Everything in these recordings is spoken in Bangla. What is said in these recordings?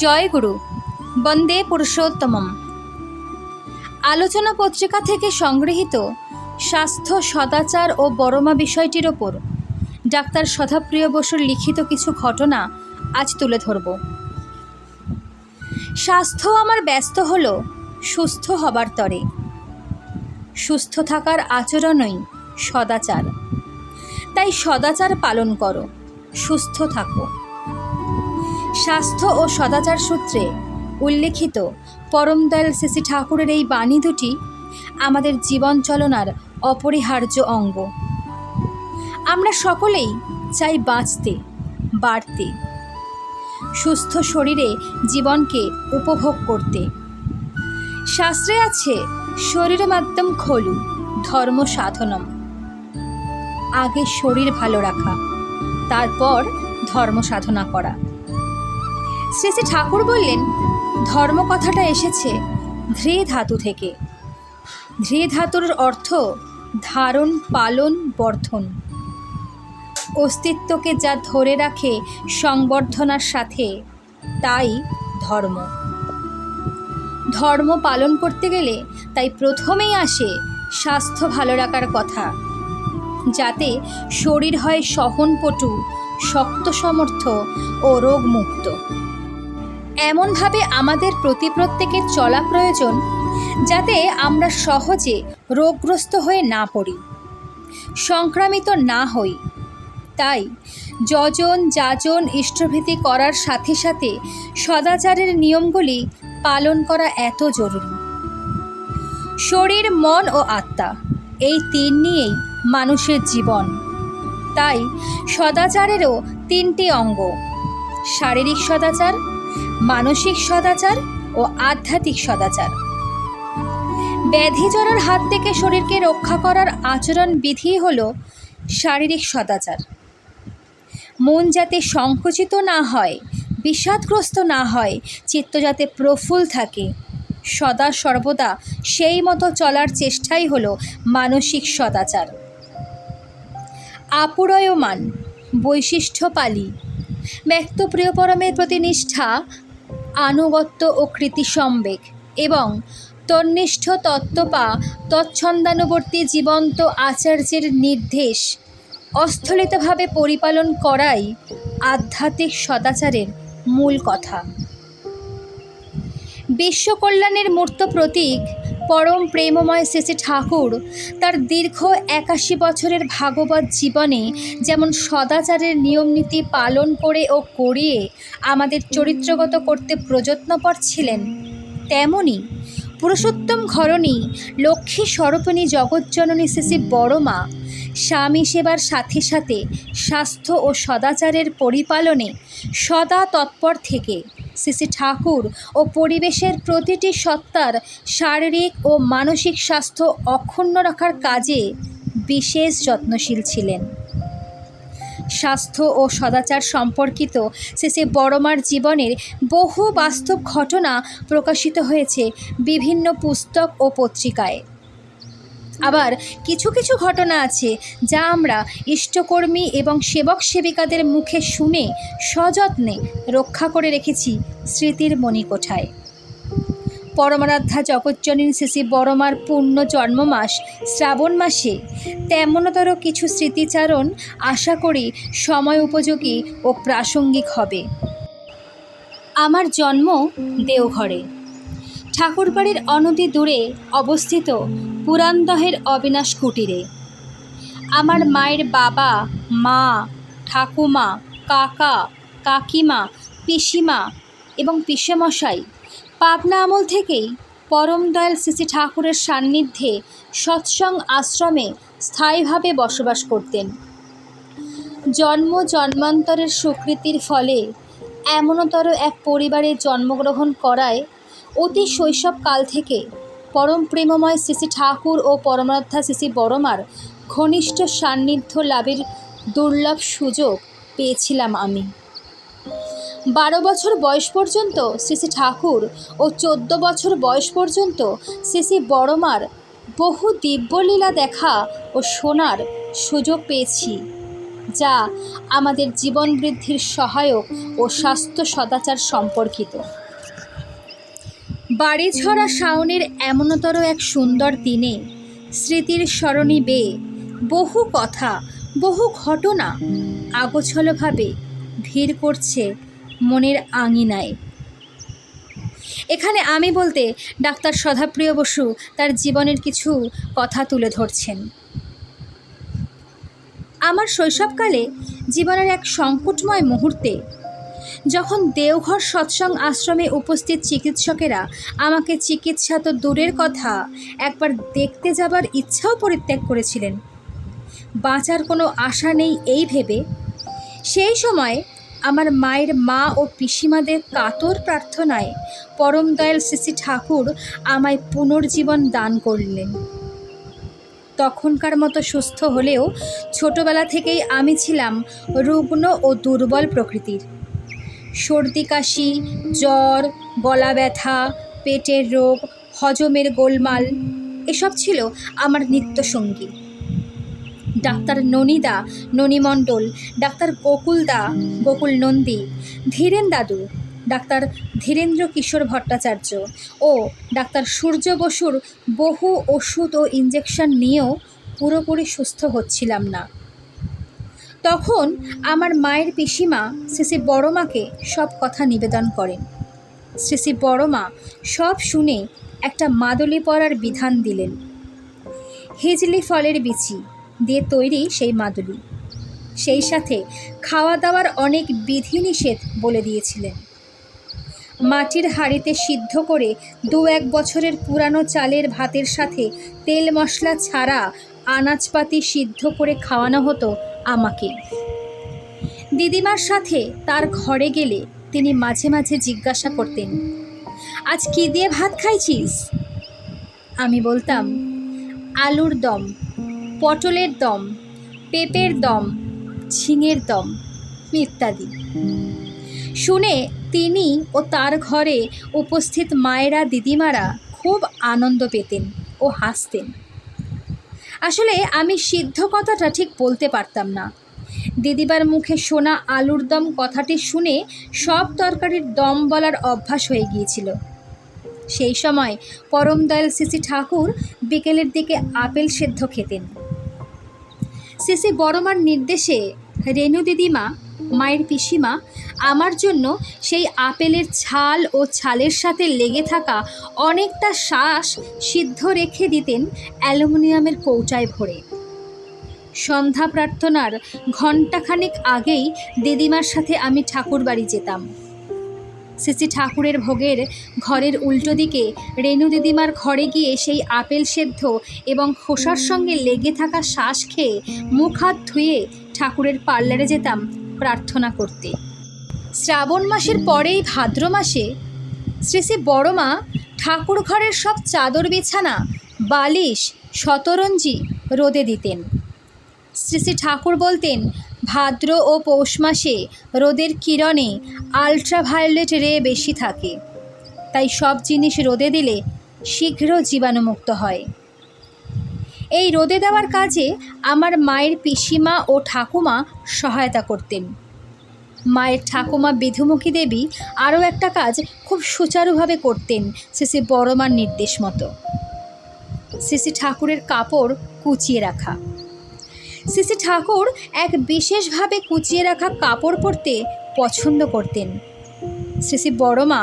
জয় গুরু, বন্দে পুরুষোত্তমম। আলোচনা পত্রিকা থেকে সংগৃহীত স্বাস্থ্য, সদাচার ও বড়মা বিষয়টির ওপর ডাক্তার সদাপ্রিয় বসুর লিখিত কিছু ঘটনা আজ তুলে ধরব। স্বাস্থ্য আমার ব্যস্ত হল সুস্থ হবার তরে, সুস্থ থাকার আচরণই সদাচার। তাই সদাচার পালন করো, সুস্থ থাকো। স্বাস্থ্য ও সদাচার সূত্রে উল্লেখিত পরম দয়াল শ্রী ঠাকুরের এই বাণী দুটি আমাদের জীবন চলনার অপরিহার্য অঙ্গ। আমরা সকলেই চাই বাঁচতে, বাড়তে, সুস্থ শরীরে জীবনকে উপভোগ করতে। শাস্ত্রে আছে শরীর মাধ্যম খলু ধর্ম সাধনম। আগে শরীর ভালো রাখা, তারপর ধর্ম সাধনা করা। শ্রী শ্রী ঠাকুর বললেন, ধর্ম কথাটা এসেছে ধৃ ধাতু থেকে। ধৃ ধাতুর অর্থ ধারণ, পালন, বর্ধন। অস্তিত্বকে যা ধরে রাখে সংবর্ধনার সাথে, তাই ধর্ম। ধর্ম পালন করতে গেলে তাই প্রথমেই আসে স্বাস্থ্য ভালো রাখার কথা, যাতে শরীর হয় সহনপটু, শক্ত সমর্থ ও রোগমুক্ত। এমনভাবে আমাদের প্রত্যেকের চলা প্রয়োজন, যাতে আমরা সহজে রোগগ্রস্ত হয়ে না পড়ি, সংক্রামিত না হই। তাই যজন, যাজন, ইষ্টভীতি করার সাথে সাথে সদাচারের নিয়মগুলি পালন করা এত জরুরি। শরীর, মন ও আত্মা, এই তিন নিয়েই মানুষের জীবন। তাই সদাচারেরও তিনটি অঙ্গ: শারীরিক সদাচার, মানসিক সদাচার ও আধ্যাত্মিক সদাচার। ব্যাধি জ্বরের হাত থেকে শরীরকে রক্ষা করার আচরণ বিধি হল শারীরিক সদাচার। মন যাতে সংকুচিত না হয়, বিষাদগ্রস্ত না হয়, চিত্ত যাতে প্রফুল্ল থাকে, সদা সর্বদা সেই মতো চলার চেষ্টাই হল মানসিক সদাচার। আপুরয়মান, বৈশিষ্ট্য পালি, ব্যক্ত প্রিয়পরমের প্রতি নিষ্ঠা, আনুগত্য ও কৃতিসম্বেগ এবং তন্নিষ্ঠ তত্ত্বপা তচ্ছন্দানুবর্তী জীবন্ত আচার্যের নির্দেশ অস্থলিতভাবে পরিপালন করাই আধ্যাত্মিক সদাচারের মূল কথা। বিশ্বকল্যাণের মূর্ত প্রতীক পরম প্রেমময় শ্রী শ্রী ঠাকুর তার দীর্ঘ 81 বছরের ভাগবত জীবনে যেমন সদাচারের নিয়মনীতি পালন করে ও করিয়ে আমাদের চরিত্রগত করতে প্রযত্নপর ছিলেন, তেমনি পুরুষোত্তম ঘরণী লক্ষ্মী স্বরূপিণী জগজ্জননী শ্রী শ্রী বড়মা স্বামী সেবার সাথে সাথে স্বাস্থ্য ও সদাচারের পরিপালনে সদা তৎপর থেকে শ্রী শ্রী ঠাকুর ও পরিবেশের প্রতিটি সত্তার শারীরিক ও মানসিক স্বাস্থ্য অক্ষুণ্ণ রাখার কাজে বিশেষ যত্নশীল ছিলেন। স্বাস্থ্য ও সদাচার সম্পর্কিত শ্রী শ্রী বড়মার জীবনের বহু বাস্তব ঘটনা প্রকাশিত হয়েছে বিভিন্ন পুস্তক ও পত্রিকায়। আবার কিছু কিছু ঘটনা আছে যা আমরা ইষ্টকর্মী এবং সেবক সেবিকাদের মুখে শুনে সযত্নে রক্ষা করে রেখেছি স্মৃতির মণিকোঠায়। পরমারাধ্যা জগজ্জননী শ্রী শ্রী বড়মার পূর্ণ জন্মমাস শ্রাবণ মাসে তেমনতর কিছু স্মৃতিচারণ আশা করি সময় উপযোগী ও প্রাসঙ্গিক হবে। আমার জন্ম দেওঘরে। ঠাকুরবাড়ির অনতি দূরে অবস্থিত পুরান্দহের অবিনাশ কুটিরে। আমার মায়ের বাবা, মা, ঠাকুমা, কাকা, কাকিমা, পিসিমা এবং পিসেমশাই পাবনা আমল থেকেই পরম দয়াল শ্রী শ্রী ঠাকুরের সান্নিধ্যে সৎসঙ্গ আশ্রমে স্থায়ীভাবে বসবাস করতেন। জন্ম জন্মান্তরের স্বীকৃতির ফলে এমনতর এক পরিবারে জন্মগ্রহণ করায় অতি শৈশবকাল থেকে পরম প্রেমময় শ্রী শ্রী ঠাকুর ও পরমারাধ্যা শ্রী শ্রী বড়মার ঘনিষ্ঠ সান্নিধ্য লাভের দুর্লভ সুযোগ পেয়েছিলাম আমি। 12 বছর বয়স পর্যন্ত শ্রী শ্রী ঠাকুর ও 14 বছর বয়স পর্যন্ত শ্রী শ্রী বড়মার বহু দিব্যলীলা দেখা ও শোনার সুযোগ পেয়েছি। যা আমাদের জীবন বৃদ্ধির সহায়ক ও স্বাস্থ্য সদাচার সম্পর্কিত। বাড়িছড়া শাওনের এমনতর এক সুন্দর দিনে স্মৃতির সরণি বেয়ে বহু কথা, বহু ঘটনা আগোছলভাবে ভিড় করছে মনের আঙিনায়। এখানে আমি বলতে ডাক্তার সদাপ্রিয় বসু তার জীবনের কিছু কথা তুলে ধরছেন। আমার শৈশবকালে জীবনের এক সংকটময় মুহূর্তে যখন দেওঘর সৎসঙ্গ আশ্রমে উপস্থিত চিকিৎসকেরা আমাকে চিকিৎসা তো দূরের কথা, একবার দেখতে যাবার ইচ্ছাও পরিত্যাগ করেছিলেন, বাঁচার কোনো আশা নেই এই ভেবে, সেই সময় আমার মায়ের মা ও পিসিমাদের কাতর প্রার্থনায় পরম দয়াল শ্রী শ্রী ঠাকুর আমায় পুনর্জীবন দান করলেন। তখনকার মতো সুস্থ হলেও ছোটবেলা থেকেই আমি ছিলাম রুগ্ন ও দুর্বল প্রকৃতির। সর্দি কাশি, জ্বর, গলা ব্যথা, পেটের রোগ, হজমের গোলমাল এসব ছিল আমার নিত্যসঙ্গী। ডাক্তার ননীদা, ননী মণ্ডল, ডাক্তার গোকুল নন্দী, ধীরেন দাদু, ডাক্তার ধীরেন্দ্র কিশোর ভট্টাচার্য ও ডাক্তার সূর্য বসুর বহু ওষুধ ও ইঞ্জেকশন নিয়েও পুরোপুরি সুস্থ হচ্ছিলাম না। তখন আমার মায়ের পিসিমা শ্রী বড়মাকে সব কথা নিবেদন করেন। শ্রী বড়মা সব শুনে একটা মাদলি পরার বিধান দিলেন। হিজলি ফলের বিচি দিয়ে তৈরি সেই মাদুলি, সেই সাথে খাওয়া দাওয়ার অনেক বিধিনিষেধ বলে দিয়েছিলেন। মাটির হাঁড়িতে সিদ্ধ করে 2-1 বছরের পুরানো চালের ভাতের সাথে তেল মশলা ছাড়া আনাজপাতি সিদ্ধ করে খাওয়ানো হতো আমাকে। দিদিমার সাথে তার ঘরে গেলে তিনি মাঝে মাঝে জিজ্ঞাসা করতেন, আজ কী দিয়ে ভাত খাইছিস? আমি বলতাম, আলুর দম, পটলের দম, পেঁপের দম, ঝিঙের দম ইত্যাদি। শুনে তিনি ও তার ঘরে উপস্থিত মায়েরা, দিদিমারা খুব আনন্দ পেতেন ও হাসতেন। আসলে আমি সিদ্ধ কথাটা ঠিক বলতে পারতাম না। দিদিবার মুখে শোনা আলুর দম কথাটি শুনে সব তরকারির দম বলার অভ্যাস হয়ে গিয়েছিল। সেই সময় পরম দয়াল শ্রী ঠাকুর বিকেলের দিকে আপেল সেদ্ধ খেতেন। শ্রী বড়মার নির্দেশে রেণু দিদিমা, মায়ের পিসিমা আমার জন্য সেই আপেলের ছাল ও ছালের সাথে লেগে থাকা অনেকটা শাঁস সিদ্ধ রেখে দিতেন অ্যালুমিনিয়ামের কৌটায় ভরে। সন্ধ্যা প্রার্থনার ঘণ্টাখানেক আগেই দিদিমার সাথে আমি ঠাকুর বাড়ি যেতাম। শ্রী ঠাকুরের ভোগের ঘরের উল্টো দিকে রেণু দিদিমার ঘরে গিয়ে সেই আপেল সেদ্ধ এবং খোসার সঙ্গে লেগে থাকা শ্বাস খেয়ে মুখ হাত ধুয়ে ঠাকুরের পার্লারে যেতাম প্রার্থনা করতে। শ্রাবণ মাসের পরেই ভাদ্র মাসে শ্রী বড়মা ঠাকুর ঘরের সব চাদর বিছানা, বালিশ, শতরঞ্জি রোদে দিতেন। শ্রী ঠাকুর বলতেন, ভাদ্র ও পৌষ মাসে রোদের কিরণে আলট্রাভায়োলেট রে বেশি থাকে, তাই সব জিনিস রোদে দিলে শীঘ্র জীবাণুমুক্ত হয়। এই রোদে দেওয়ার কাজে আমার মায়ের পিসিমা ও ঠাকুমা সহায়তা করতেন। মায়ের ঠাকুমা বিধুমুখী দেবী আরও একটা কাজ খুব সুচারুভাবে করতেন শ্রী বড়মার নির্দেশ মতো, শ্রী ঠাকুরের কাপড় কুচিয়ে রাখা। শ্রী ঠাকুর এক বিশেষভাবে কুচিয়ে রাখা কাপড় পরতে পছন্দ করতেন। শ্রী বড়মা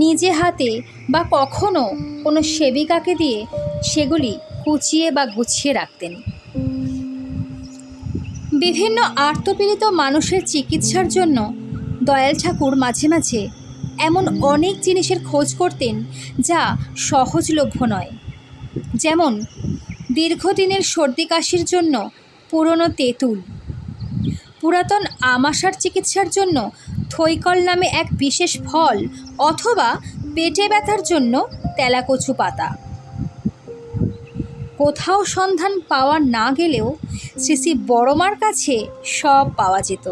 নিজে হাতে বা কখনো কোনো সেবিকাকে দিয়ে সেগুলি কুচিয়ে বা গুছিয়ে রাখতেন। বিভিন্ন আর্তপীড়িত মানুষের চিকিৎসার জন্য দয়াল ঠাকুর মাঝে মাঝে এমন অনেক জিনিসের খোঁজ করতেন যা সহজলভ্য নয়। যেমন দীর্ঘদিনের সর্দি কাশির জন্য পুরনো তেঁতুল, পুরাতন আমাশার চিকিৎসার জন্য থৈকল নামে এক বিশেষ ফল, অথবা পেটে ব্যথার জন্য তেলাকচু পাতা। কোথাও সন্ধান পাওয়া না গেলেও শ্রী বড়মার কাছে সব পাওয়া যেত।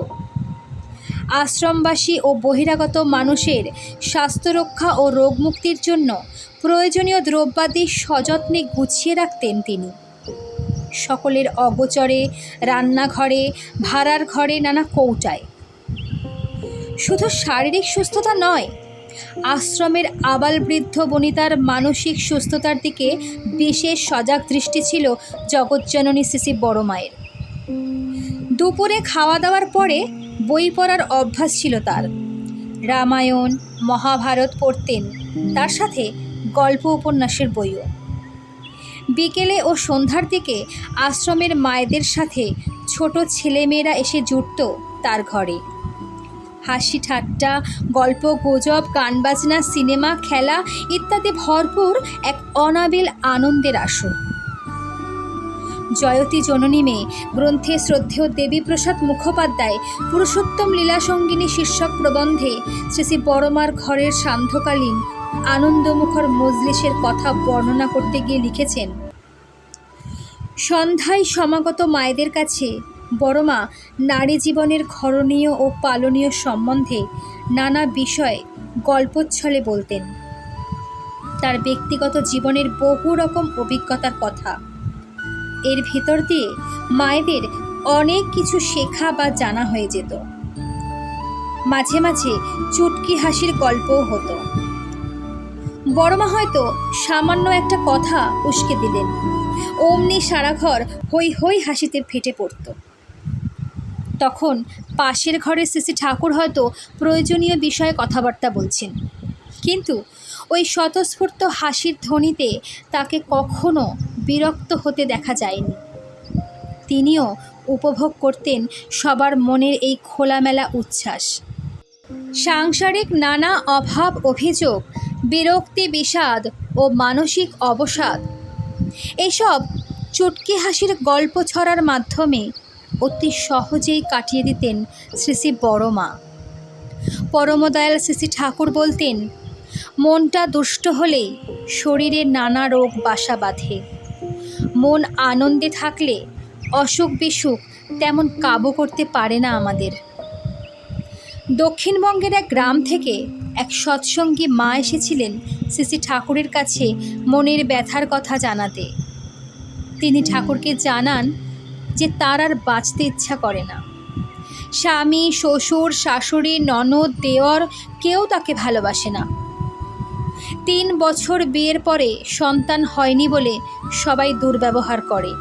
আশ্রমবাসী ও বহিরাগত মানুষের স্বাস্থ্য রক্ষা ও রোগমুক্তির জন্য প্রয়োজনীয় দ্রব্যাদি সযত্নে গুছিয়ে রাখতেন তিনি। সকলের অগোচরে, রান্নাঘরে, ভাড়ার ঘরে, নানা কৌটায়। শুধু শারীরিক সুস্থতা নয়, আশ্রমের আবাল বৃদ্ধ বনিতার মানসিক সুস্থতার দিকে বিশেষ সজাগ দৃষ্টি ছিল জগজ্জননী শ্রী বড় মায়ের। দুপুরে খাওয়া দাওয়ার পরে বই পড়ার অভ্যাস ছিল তার। রামায়ণ, মহাভারত পড়তেন, তার সাথে গল্প উপন্যাসের বইও। বিকেলে ও সন্ধ্যার দিকে আশ্রমের মায়েদের সাথে ছোট ছেলেমেয়েরা এসে জুটত তার ঘরে। হাসি ঠাট্টা, গল্প গুজব, গান বাজনা, সিনেমা, খেলা ইত্যাদি ভরপুর এক অনাবিল আনন্দের আসর। জয়তী জননী মেয়ে গ্রন্থে শ্রদ্ধেয় দেবীপ্রসাদ মুখোপাধ্যায় পুরুষোত্তম লীলাসঙ্গিনী শীর্ষক প্রবন্ধে শ্রী বড়মার ঘরের সান্ধ্যকালীন আনন্দমুখর মজলিসের কথা বর্ণনা করতে গিয়ে লিখেছেন, সন্ধ্যায় সমাগত মায়েদের কাছে বড়মা নারী জীবনের ঘরণীয় ও পালনীয় সম্বন্ধে নানা বিষয়ে গল্পচ্ছলে বলতেন। তার ব্যক্তিগত জীবনের বহু রকম অভিজ্ঞতার কথা। এর ভিতর দিয়ে মায়েদের অনেক কিছু শেখা বা জানা হয়ে যেত। মাঝে মাঝে চুটকি হাসির গল্পও হতো। বড়মা হয়তো সামান্য একটা কথা উস্কে দিলেন, অমনি সারা ঘর হই হই হাসিতে ফেটে পড়ত। তখন পাশের ঘরের শ্রী ঠাকুর হয়তো প্রয়োজনীয় বিষয়ে কথাবার্তা বলছেন, কিন্তু ওই স্বতঃস্ফূর্ত হাসির ধ্বনিতে তাকে কখনো বিরক্ত হতে দেখা যায়নি। তিনিও উপভোগ করতেন সবার মনের এই খোলামেলা উচ্ছ্বাস। সাংসারিক নানা অভাব অভিযোগ, বিরক্তি বিষাদ ও মানসিক অবসাদ এইসব চুটকি হাসির গল্প ছড়ার মাধ্যমে অতি সহজেই কাটিয়ে দিতেন শ্রী বড়মা। পরমদয়াল শ্রী ঠাকুর বলতেন, মনটা দুষ্ট হলেই শরীরে নানা রোগ বাসা বাঁধে। মন আনন্দে থাকলে অসুখ বিসুখ তেমন কাবু করতে পারে না আমাদের। দক্ষিণবঙ্গের এক গ্রাম থেকে এক সৎসঙ্গী মা এসেছিলেন শ্রী ঠাকুরের কাছে মনের ব্যথার কথা জানাতে। তিনি ঠাকুরকে জানান যে তার আর বাঁচতে ইচ্ছা করে না। স্বামী, শ্বশুর, শাশুড়ি, ননদ, দেওর কেউ তাকে ভালোবাসে না। 3 বছর বিয়ের পরে সন্তান হয়নি বলে সবাই দুর্ব্যবহার করে।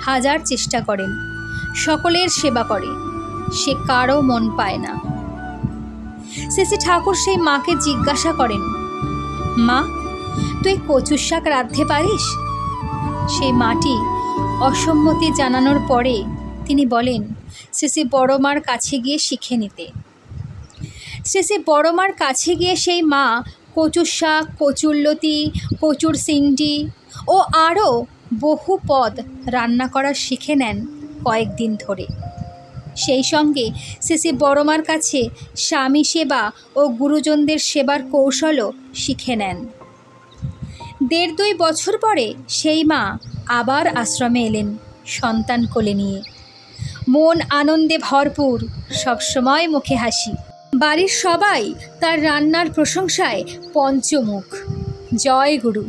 হাজার চেষ্টা করেন, সকলের সেবা করে, সে কারও মন পায় না। শ্রী ঠাকুর সেই মাকে জিজ্ঞাসা করেন, মা, তুই কচুর শাক রাঁধতে পারিস? সেই মাটি অসম্মতি জানানোর পরে তিনি বলেন শ্রী বড়মার কাছে গিয়ে শিখে নিতে। শ্রী বড়মার কাছে গিয়ে সেই মা কচুর শাক, কচুরলতি, কচুর সিংডি ও আরও বহু পদ রান্না করা শিখে নেন কয়েকদিন ধরে। সেই সঙ্গে শ্রী বড়মার কাছে স্বামী সেবা ও গুরুজনদের সেবার কৌশলও শিখে নেন। 1.5-2 বছর পরে সেই মা আবার আশ্রমে এলেন সন্তান কোলে নিয়ে। মন আনন্দে ভরপুর, সবসময় মুখে হাসি। বাড়ির সবাই তার রান্নার প্রশংসায় পঞ্চমুখ। জয় গুরু।